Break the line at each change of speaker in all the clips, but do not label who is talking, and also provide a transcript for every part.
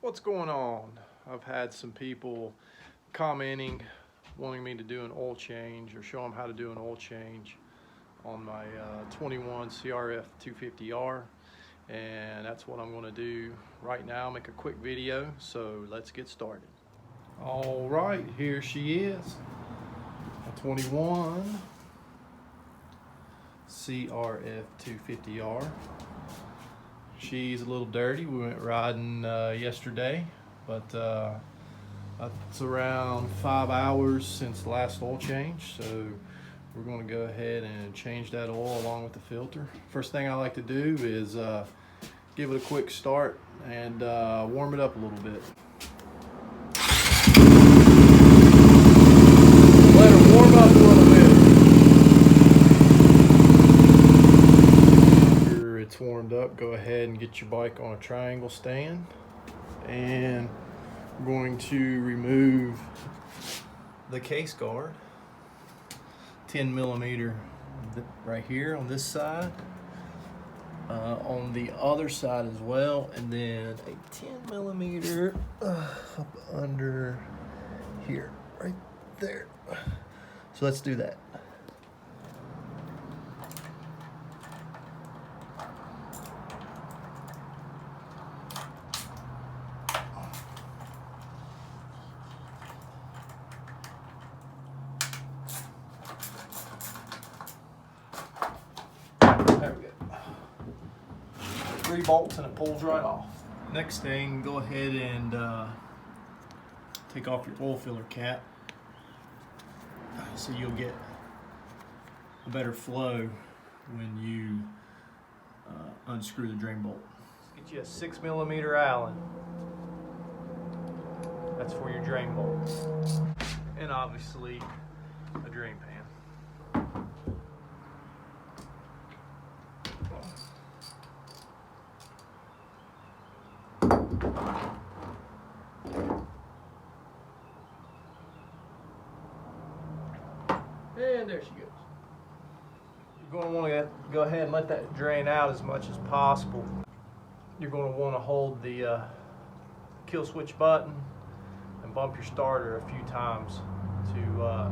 What's going on? I've had some people commenting wanting me to do an oil change or show them how to do an oil change on my 21 CRF250R, and that's what I'm going to do right now. Make a quick video, so let's get started. All right, here she is, a 21 CRF250R. She's a little dirty. We went riding yesterday, but it's around 5 hours since the last oil change, so we're going to go ahead and change that oil along with the filter. First thing I like to do is give it a quick start and warm it up a little bit. Let her warm up a little bit. After it's warmed up, go ahead and get your bike on a triangle stand, and I'm going to remove the case guard, 10 millimeter right here on this side, on the other side as well, and then a 10 millimeter up under here, right there. So let's do that. There we go. 3 bolts and it pulls right off. Next thing, go ahead and take off your oil filler cap so you'll get a better flow when you unscrew the drain bolt. Get you a 6 millimeter Allen. That's for your drain bolt. And obviously a drain pan. And there she goes. You're going to want to go ahead and let that drain out as much as possible. You're going to want to hold the kill switch button and bump your starter a few times to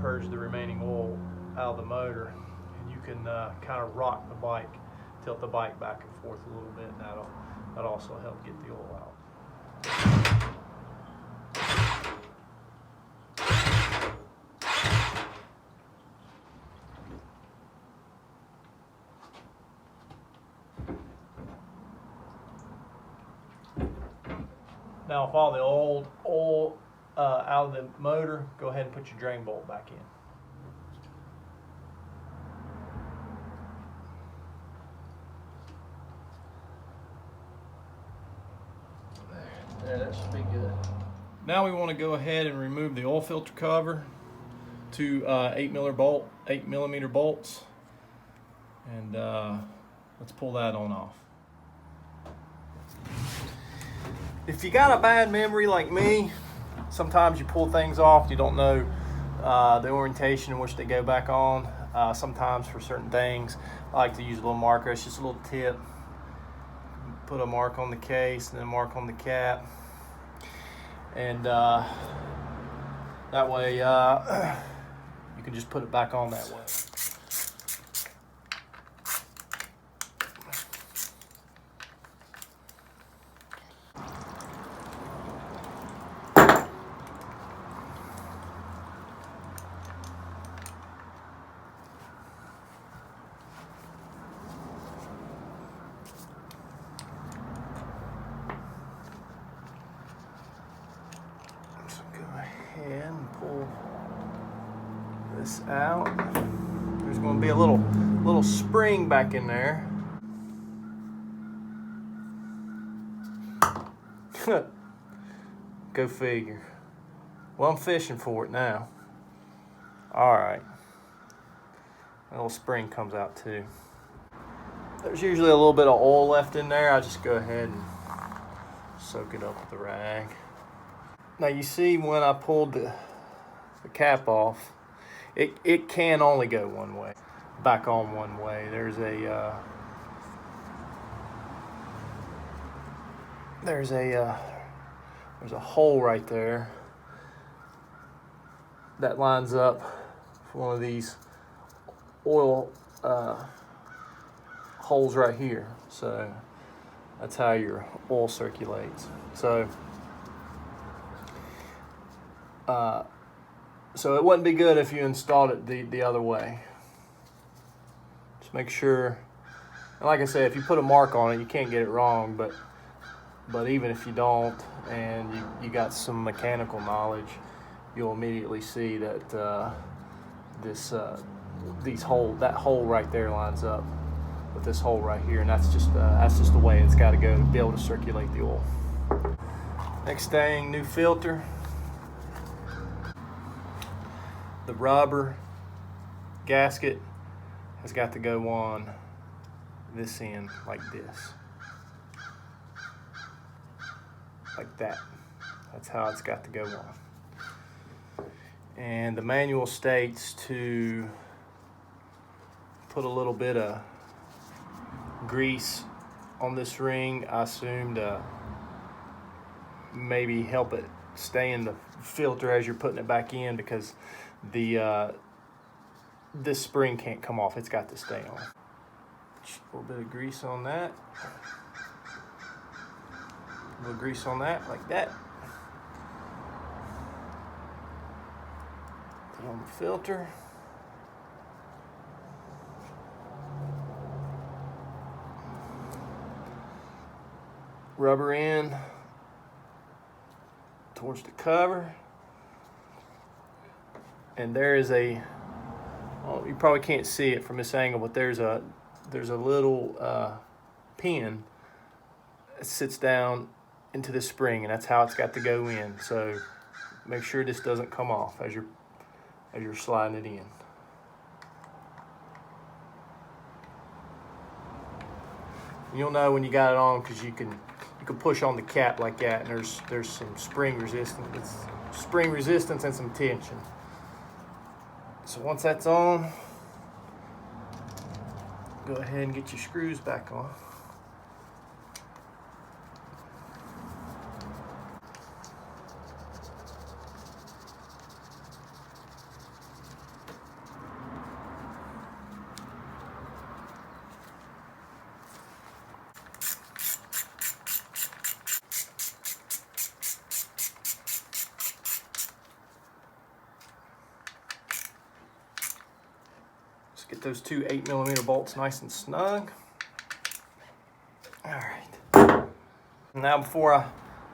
purge the remaining oil out of the motor. And you can kind of rock the bike, tilt the bike back and forth a little bit, and that'll also help get the oil out. Now, with all the old oil out of the motor, go ahead and put your drain bolt back in. There, that should be good. Now we want to go ahead and remove the oil filter cover, to 8 millimeter bolts, and let's pull that on off. If you got a bad memory like me, sometimes you pull things off, you don't know the orientation in which they go back on. Sometimes for certain things, I like to use a little marker. It's just a little tip. Put a mark on the case and then a mark on the cap. And that way you can just put it back on that way. And pull this out. There's going to be a little spring back in there. Go figure. Well, I'm fishing for it now. All right. A little spring comes out too. There's usually a little bit of oil left in there. I just go ahead and soak it up with the rag. Now you see when I pulled the cap off, it can only go one way, back on one way. There's a there's a hole right there that lines up for one of these oil holes right here. So that's how your oil circulates. So so it wouldn't be good if you installed it the other way. Just make sure, and like I said, if you put a mark on it, you can't get it wrong, but even if you don't and you got some mechanical knowledge, you'll immediately see that that hole right there lines up with this hole right here, and that's just the way it's got to go to be able to circulate the oil. Next thing, new filter. The rubber gasket has got to go on this end like this, like that. That's how it's got to go on. And the manual states to put a little bit of grease on this ring, I assume, to maybe help it stay in the filter as you're putting it back in, because this spring can't come off. It's got to stay on. Just a little bit of grease on that. A little grease on that, like that. Put on the filter. Rubber end towards the cover. And there is you probably can't see it from this angle, but there's a little pin that sits down into the spring, and that's how it's got to go in. So make sure this doesn't come off as you're sliding it in. You'll know when you got it on because you can push on the cap like that, and there's some spring resistance. It's spring resistance and some tension. So once that's on, go ahead and get your screws back on. Get those two 8mm bolts nice and snug. All right. Now before I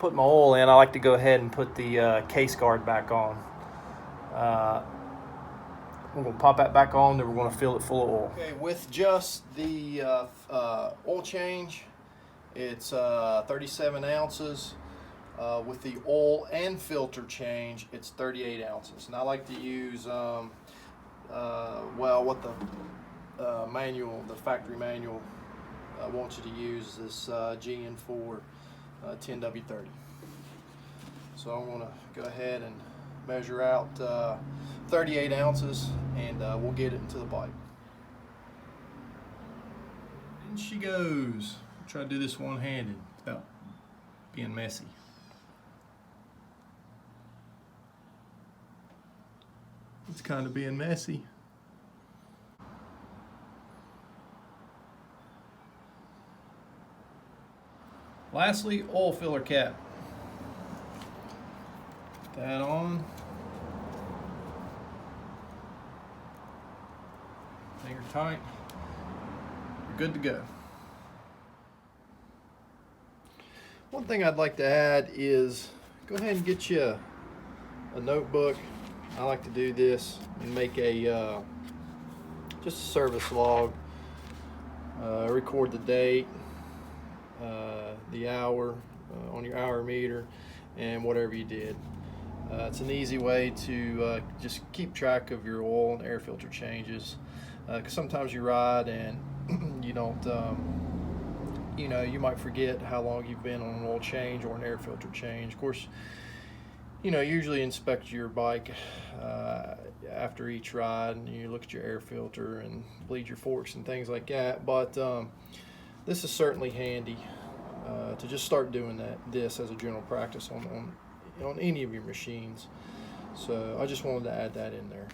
put my oil in, I like to go ahead and put the case guard back on. We're gonna pop that back on, then we're gonna fill it full of oil. Okay, with just the oil change, it's 37 ounces. With the oil and filter change, it's 38 ounces. And I like to use what the manual, the factory manual, wants you to use this GN4 10W30. So I'm going to go ahead and measure out 38 ounces, and we'll get it into the pipe. And she goes. I'll try to do this one-handed without being messy. It's kind of being messy. Lastly, oil filler cap. Put that on. Finger tight. You're good to go. One thing I'd like to add is go ahead and get you a notebook. I like to do this and make a just a service log. Record the date, the hour on your hour meter, and whatever you did. It's an easy way to just keep track of your oil and air filter changes, because sometimes you ride and you don't, you might forget how long you've been on an oil change or an air filter change. Of course, usually inspect your bike after each ride, and you look at your air filter and bleed your forks and things like that. But this is certainly handy to just start doing this as a general practice on any of your machines. So I just wanted to add that in there.